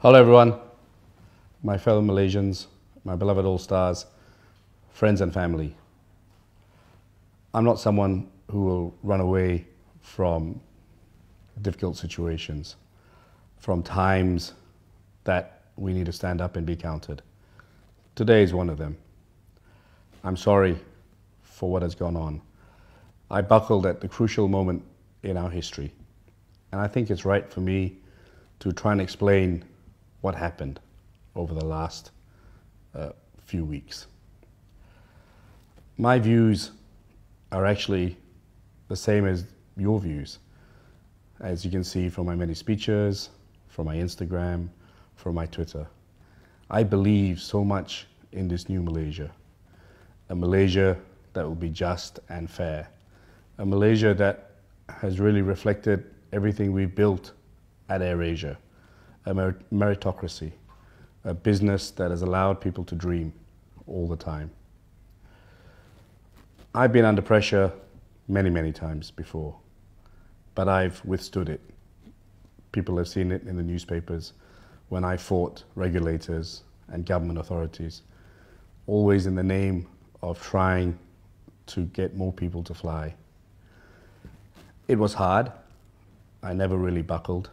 Hello everyone, my fellow Malaysians, my beloved All-Stars, friends and family. I'm not someone who will run away from difficult situations, from times that we need to stand up and be counted. Today is one of them. I'm sorry for what has gone on. I buckled at the crucial moment in our history, and I think it's right for me to try and explain what happened over the last few weeks. My views are actually the same as your views. As you can see from my many speeches, from my Instagram, from my Twitter. I believe so much in this new Malaysia. A Malaysia that will be just and fair. A Malaysia that has really reflected everything we've built at AirAsia. A meritocracy, a business that has allowed people to dream all the time. I've been under pressure many times before, but I've withstood it. People have seen it in the newspapers when I fought regulators and government authorities, always in the name of trying to get more people to fly. It was hard. I never really buckled.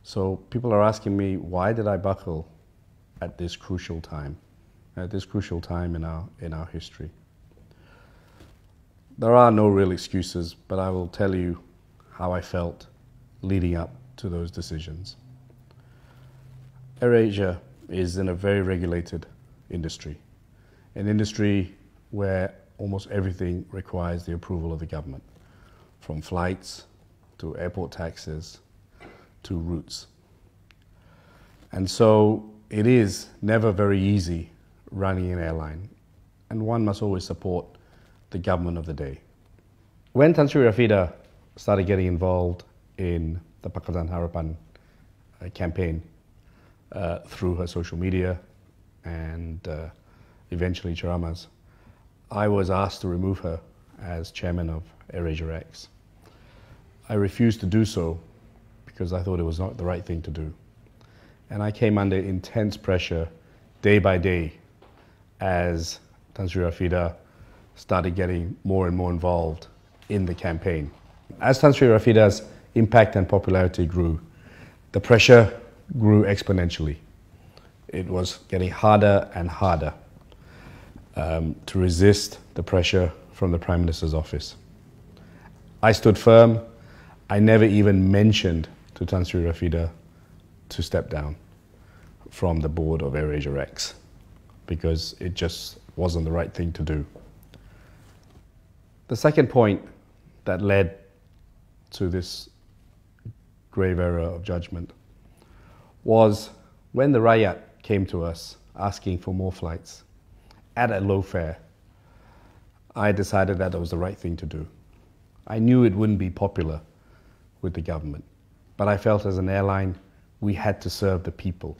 So people are asking me, why did I buckle at this crucial time? At this crucial time in our history. There are no real excuses, but I will tell you how I felt leading up to those decisions. AirAsia is in a very regulated industry, an industry where almost everything requires the approval of the government, from flights to airport taxes, to routes. And so it is never very easy running an airline, and one must always support the government of the day. When Tan Sri Rafida started getting involved in the Pakatan Harapan campaign through her social media and eventually Charamas, I was asked to remove her as chairman of AirAsia X. I refused to do so because I thought it was not the right thing to do. And I came under intense pressure day by day as Tan Sri Rafida started getting more and more involved in the campaign. As Tan Sri Rafida's impact and popularity grew, the pressure grew exponentially. It was getting harder and harder to resist the pressure from the Prime Minister's office. I stood firm. I never even mentioned to Tan Sri Rafida to step down from the board of AirAsia X because it just wasn't the right thing to do. The second point that led to this grave error of judgment was when the Rakyat came to us asking for more flights at a low fare. I decided that was the right thing to do. I knew it wouldn't be popular with the government, but I felt as an airline we had to serve the people.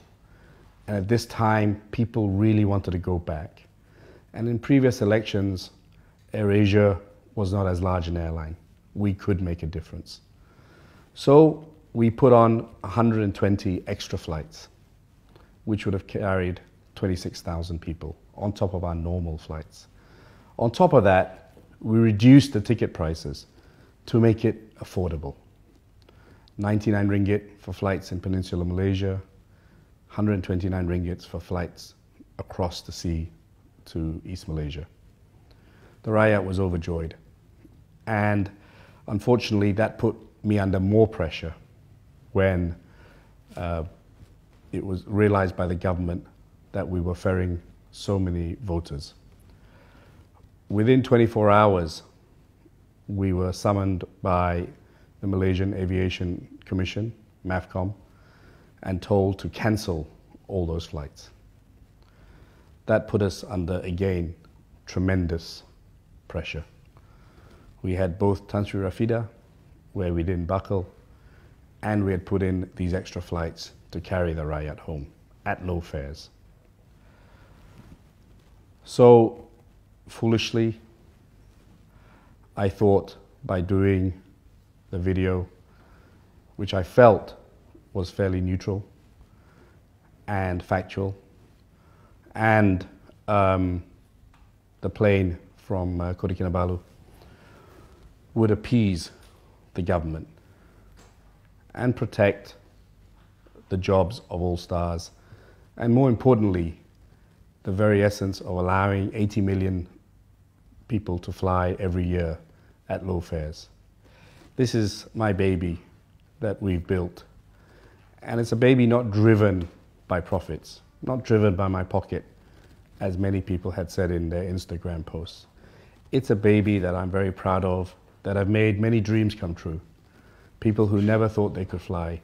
And at this time, people really wanted to go back. And in previous elections, AirAsia was not as large an airline. We could make a difference. So we put on 120 extra flights, which would have carried 26,000 people on top of our normal flights. On top of that, we reduced the ticket prices to make it affordable. 99 ringgit for flights in Peninsular Malaysia, 129 ringgits for flights across the sea to East Malaysia. The Rakyat was overjoyed. And unfortunately, that put me under more pressure when it was realized by the government that we were ferrying so many voters. Within 24 hours, we were summoned by the Malaysian Aviation Commission, MAVCOM, and told to cancel all those flights. That put us under, again, tremendous pressure. We had both Tan Sri Rafida, where we didn't buckle, and we had put in these extra flights to carry the Rakyat home at low fares. So, foolishly, I thought by doing the video, which I felt was fairly neutral, and factual, and the plane from Kota Kinabalu would appease the government and protect the jobs of all stars, and more importantly, the very essence of allowing 80 million people to fly every year at low fares. This is my baby that we've built, and it's a baby not driven by profits, not driven by my pocket, as many people had said in their Instagram posts. It's a baby that I'm very proud of, that have made many dreams come true. People who never thought they could fly,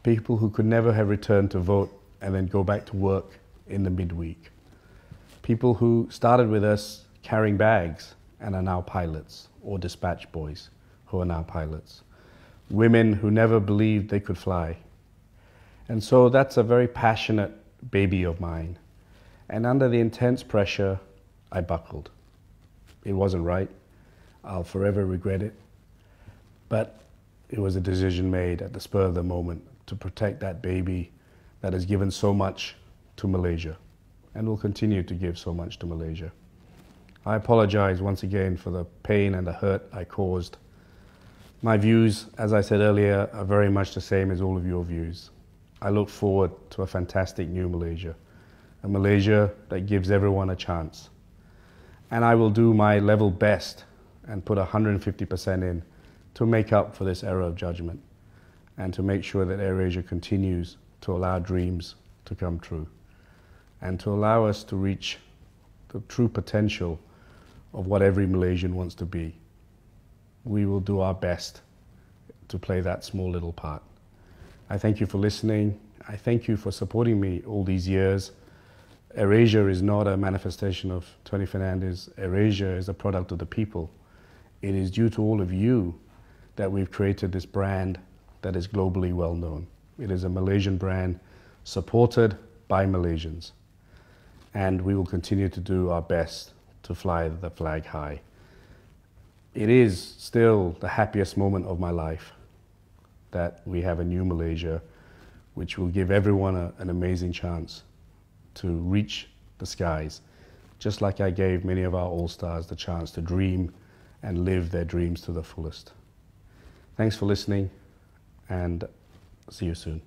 people who could never have returned to vote and then go back to work in the midweek. People who started with us carrying bags and are now pilots, or dispatch boys who are now pilots. Women who never believed they could fly. And so that's a very passionate baby of mine. And under the intense pressure, I buckled. It wasn't right. I'll forever regret it. But it was a decision made at the spur of the moment to protect that baby that has given so much to Malaysia and will continue to give so much to Malaysia. I apologize once again for the pain and the hurt I caused. My views, as I said earlier, are very much the same as all of your views. I look forward to a fantastic new Malaysia, a Malaysia that gives everyone a chance. And I will do my level best and put 150% in to make up for this error of judgment and to make sure that AirAsia continues to allow dreams to come true and to allow us to reach the true potential of what every Malaysian wants to be. We will do our best to play that small little part. I thank you for listening. I thank you for supporting me all these years. AirAsia is not a manifestation of Tony Fernandes. AirAsia is a product of the people. It is due to all of you that we've created this brand that is globally well known. It is a Malaysian brand supported by Malaysians. And we will continue to do our best to fly the flag high. It is still the happiest moment of my life that we have a new Malaysia, which will give everyone an amazing chance to reach the skies, just like I gave many of our all-stars the chance to dream and live their dreams to the fullest. Thanks for listening, and see you soon.